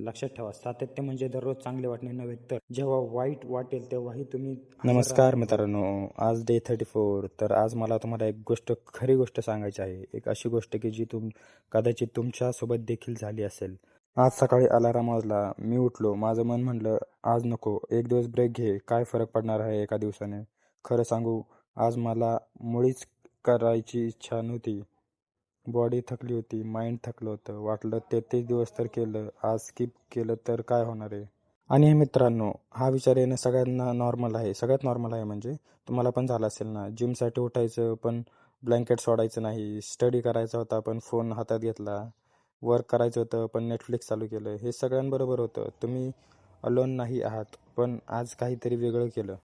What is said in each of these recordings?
लक्षात ठेवा, सातत्य म्हणजे दररोज चांगले वाटणे नव्हे, तर जेव्हा वाईट वाटेल तेव्हाही तुम्ही नमस्कार मित्रांनो, आज डे 34. तर आज मला तुम्हाला एक खरी गोष्ट सांगायची आहे. एक अशी गोष्ट की जी कदाचित तुमच्यासोबत देखील झाली असेल. आज सकाळी अलार्म वाजला, मी उठलो. माझं मन म्हणलं आज नको, एक दिवस ब्रेक घे, काय फरक पडणार आहे एका दिवसाने. खरं सांगू, आज मला मुळीच करायची इच्छा नव्हती. बॉडी थकली होती, माइंड थकलं होतं. वाटलं 33 दिवस तर केलं, आज स्किप केलं तर काय होणार आहे. आणि हे मित्रांनो, हा विचार येणं सगळ्यांना नॉर्मल आहे. सगळ्यात नॉर्मल आहे. म्हणजे तुम्हाला पण झालं असेल ना, जिमसाठी उठायचं पण ब्लँकेट सोडायचं नाही, स्टडी करायचा होता पण फोन हातात घेतला, वर्क करायचं होतं पण नेटफ्लिक्स चालू केलं. हे सगळ्यांबरोबर होतं. तुम्ही अलोन नाही आहात. पण आज काहीतरी वेगळं केलं.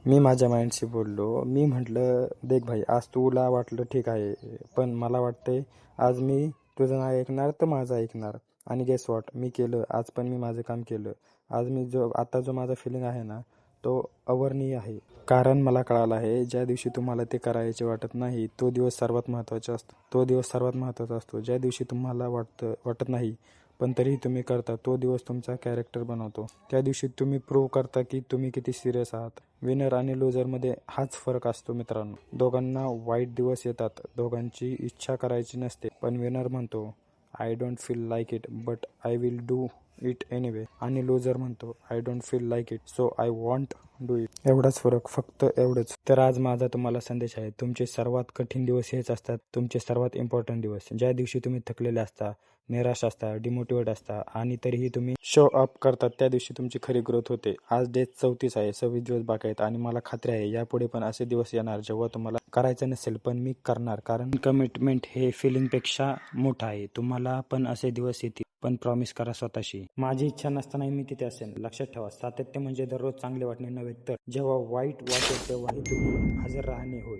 मी माझ्या माइंडशी बोललो. मी म्हटलं, देख भाई, आज तुला वाटलं ठीक आहे, पण मला वाटतंय आज मी तुझं नाही ऐकणार तर माझं ऐकणार. आणि गेस वॉट, मी केलं. आज पण मी माझं काम केलं. आज मी जो माझा फिलिंग आहे ना, तो अवर्णनीय आहे. कारण मला कळालं आहे, ज्या दिवशी तुम्हाला ते करायचे वाटत नाही, तो दिवस सर्वात महत्त्वाचा असतो. तो दिवस सर्वात महत्त्वाचा असतो. ज्या दिवशी तुम्हाला वाटत नाही, पण तरीही तुम्ही करता, तो दिवस तुमचा कॅरेक्टर बनवतो. त्या दिवशी तुम्ही प्रूव्ह करता की तुम्ही किती सिरियस आहात. विनर आणि लूजरमध्ये हाच फरक असतो मित्रांनो. दोघांना वाईट दिवस येतात, दोघांची इच्छा करायची नसते, पण विनर म्हणतो I don't feel like it but I will do it anyway. आणि लूजर म्हणतो I don't feel like it so I want do it. एवढाच फरक, फक्त एवढंच. तर आज माझा तुम्हाला संदेश आहे, तुमचे सर्वात कठीण दिवस हेच असतात, तुमचे सर्वात इम्पॉर्टंट दिवस. ज्या दिवशी तुम्ही थकलेले असता, निराश असता, डिमोटिवेट असता आणि तरीही तुम्ही शो अप करतात, त्या दिवशी तुमची खरी ग्रोथ होते. आज डे 34 आहे, 26 दिवस बाकी आहेत आणि मला खात्री आहे यापुढे पण असे दिवस येणार जेव्हा तुम्हाला करायचं नसेल पण मी करणार. कारण कमिटमेंट हे फिलिंगपेक्षा मोठं आहे. तुम्हाला पण असे दिवस येतील, पण प्रॉमिस करा स्वतःशी, माझी इच्छा नसतानाही मी तिथे असेन. लक्षात ठेवा, सातत्य म्हणजे दररोज चांगले वाटणे नव्हे, तर जेव्हा वाईट वाटेल तेव्हाही तुम्ही हजर राहणे होय.